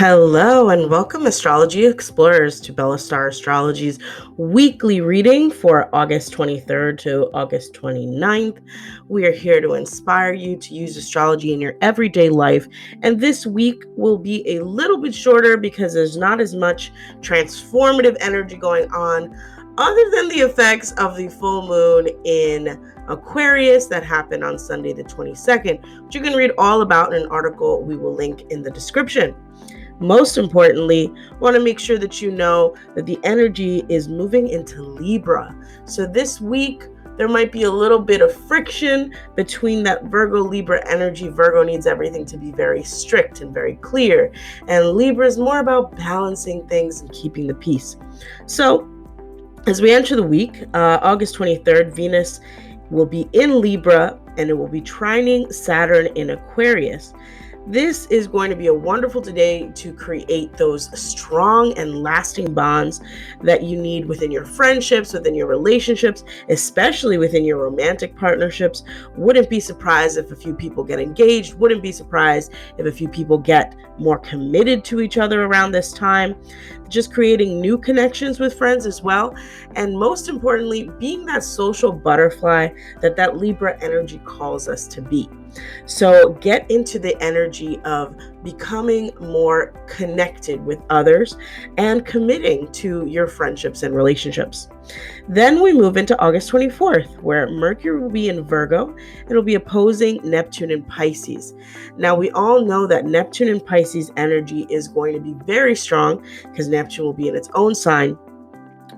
Hello and welcome, astrology explorers, to Bella Star Astrology's weekly reading for August 23rd to August 29th. We are here to inspire you to use astrology in your everyday life, and this week will be a little bit shorter because there's not as much transformative energy going on other than the effects of the full moon in Aquarius that happened on Sunday the 22nd, which you can read all about in an article we will link in the description. Most importantly, want to make sure that you know that the energy is moving into Libra. So this week, there might be a little bit of friction between that Virgo Libra energy. Virgo needs everything to be very strict and very clear. And Libra is more about balancing things and keeping the peace. So as we enter the week, August 23rd, Venus will be in Libra and it will be trining Saturn in Aquarius. This is going to be a wonderful day to create those strong and lasting bonds that you need within your friendships, within your relationships, especially within your romantic partnerships. Wouldn't be surprised if a few people get engaged. Wouldn't be surprised if a few people get more committed to each other around this time. Just creating new connections with friends as well. And most importantly, being that social butterfly that Libra energy calls us to be. So get into the energy of becoming more connected with others and committing to your friendships and relationships. Then we move into August 24th, where Mercury will be in Virgo and it'll be opposing Neptune in Pisces. Now, we all know that Neptune in Pisces energy is going to be very strong because Neptune will be in its own sign,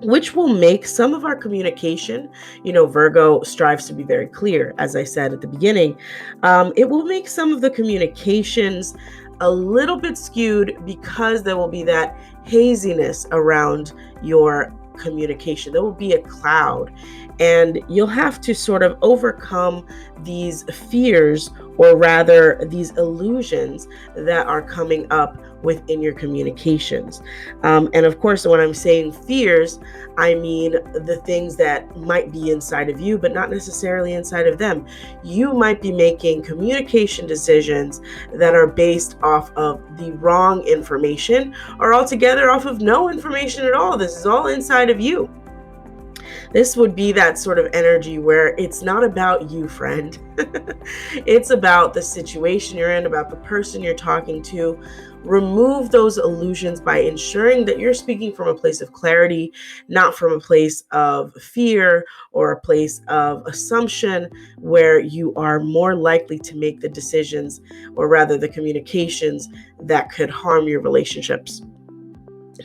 which will make some of our communication, Virgo strives to be very clear, as I said at the beginning. It will make some of the communications a little bit skewed because there will be that haziness around your communication. There will be a cloud, and you'll have to sort of overcome these fears, or rather these illusions that are coming up within your communications. And of course, when I'm saying fears, I mean the things that might be inside of you, but not necessarily inside of them. You might be making communication decisions that are based off of the wrong information, or altogether off of no information at all. This is all inside of you. This would be that sort of energy where it's not about you, friend. It's about the situation you're in, about the person you're talking to. Remove those illusions by ensuring that you're speaking from a place of clarity, not from a place of fear or a place of assumption, where you are more likely to make the decisions, or rather the communications, that could harm your relationships.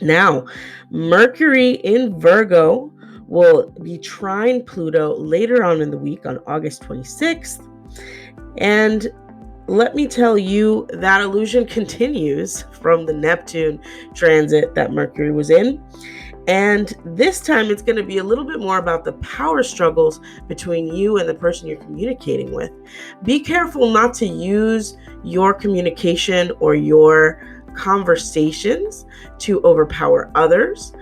Now, Mercury in Virgo will be trine Pluto later on in the week on August 26th. And let me tell you, that illusion continues from the Neptune transit that Mercury was in. And this time it's going to be a little bit more about the power struggles between you and the person you're communicating with. Be careful not to use your communication or your conversations to overpower others.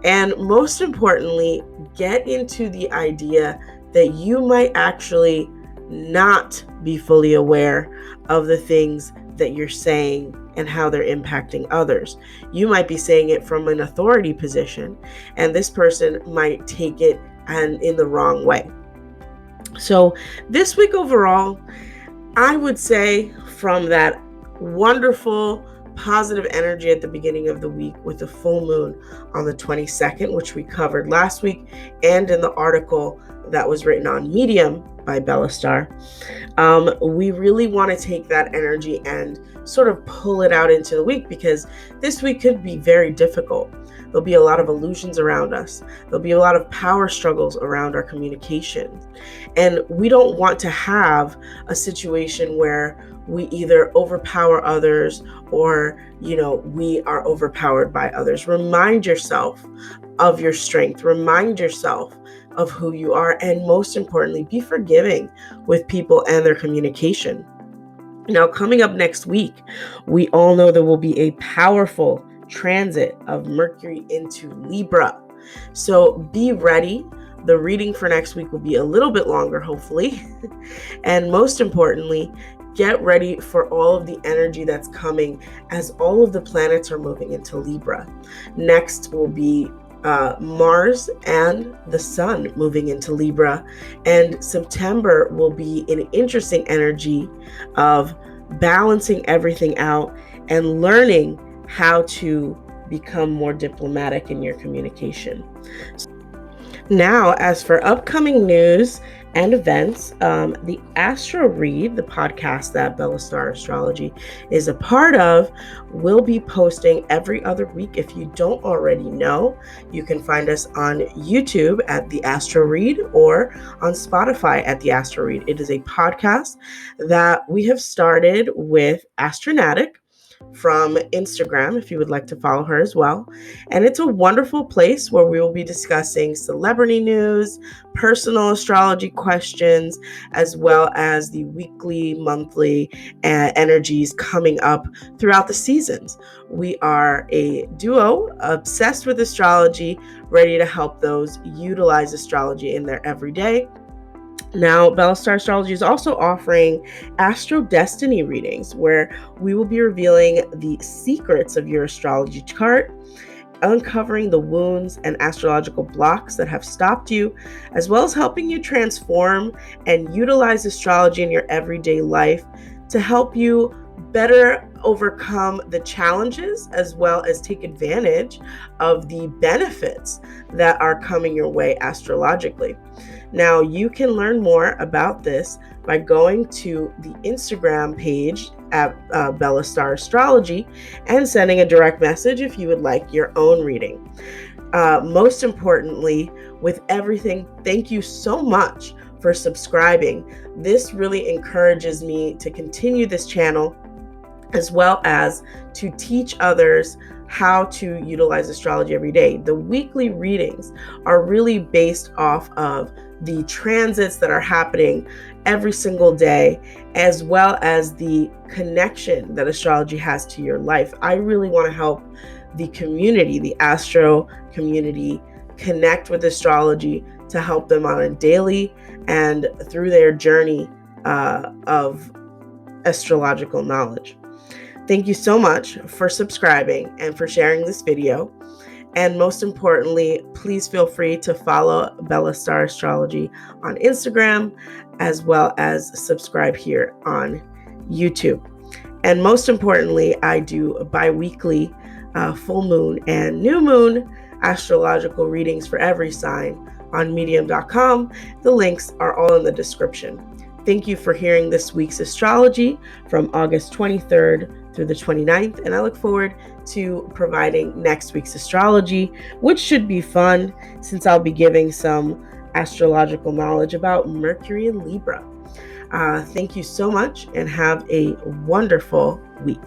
And most importantly, get into the idea that you might actually not be fully aware of the things that you're saying and how they're impacting others. You might be saying it from an authority position, and this person might take it and in the wrong way. So this week overall, I would say from that wonderful positive energy at the beginning of the week with the full moon on the 22nd, which we covered last week, and in the article that was written on Medium by Bella Star, we really want to take that energy and sort of pull it out into the week, because this week could be very difficult. There'll be a lot of illusions around us. There'll be a lot of power struggles around our communication. And we don't want to have a situation where we either overpower others or, we are overpowered by others. Remind yourself of your strength. Remind yourself of who you are. And most importantly, be forgiving with people and their communication. Now, coming up next week, we all know there will be a powerful transit of Mercury into Libra. So be ready. The reading for next week will be a little bit longer, hopefully. And most importantly, get ready for all of the energy that's coming as all of the planets are moving into Libra. Next will be Mars and the Sun moving into Libra, and September will be an interesting energy of balancing everything out and learning how to become more diplomatic in your communication. Now, as for upcoming news and events, the Astro Read, the podcast that Bella Star Astrology is a part of, will be posting every other week. If you don't already know, you can find us on YouTube at the Astro Read or on Spotify at the Astro Read. It is a podcast that we have started with Astronatic from Instagram, if you would like to follow her as well. And it's a wonderful place where we will be discussing celebrity news, personal astrology questions, as well as the weekly, monthly energies coming up throughout the seasons. We are a duo obsessed with astrology, ready to help those utilize astrology in their everyday. Now, Bella Star Astrology is also offering Astro Destiny readings, where we will be revealing the secrets of your astrology chart, uncovering the wounds and astrological blocks that have stopped you, as well as helping you transform and utilize astrology in your everyday life to help you better overcome the challenges as well as take advantage of the benefits that are coming your way astrologically. Now, you can learn more about this by going to the Instagram page at Bella Star Astrology and sending a direct message if you would like your own reading. Most importantly, with everything, thank you so much for subscribing. This really encourages me to continue this channel, as well as to teach others how to utilize astrology every day. The weekly readings are really based off of the transits that are happening every single day, as well as the connection that astrology has to your life. I really want to help the community, the astro community, connect with astrology to help them on a daily and through their journey of astrological knowledge. Thank you so much for subscribing and for sharing this video. And most importantly, please feel free to follow Bella Star Astrology on Instagram, as well as subscribe here on YouTube. And most importantly, I do bi-weekly full moon and new moon astrological readings for every sign on medium.com. The links are all in the description. Thank you for hearing this week's astrology from August 23rd through the 29th, and I look forward to providing next week's astrology, which should be fun since I'll be giving some astrological knowledge about Mercury and Libra. Thank you so much and have a wonderful week.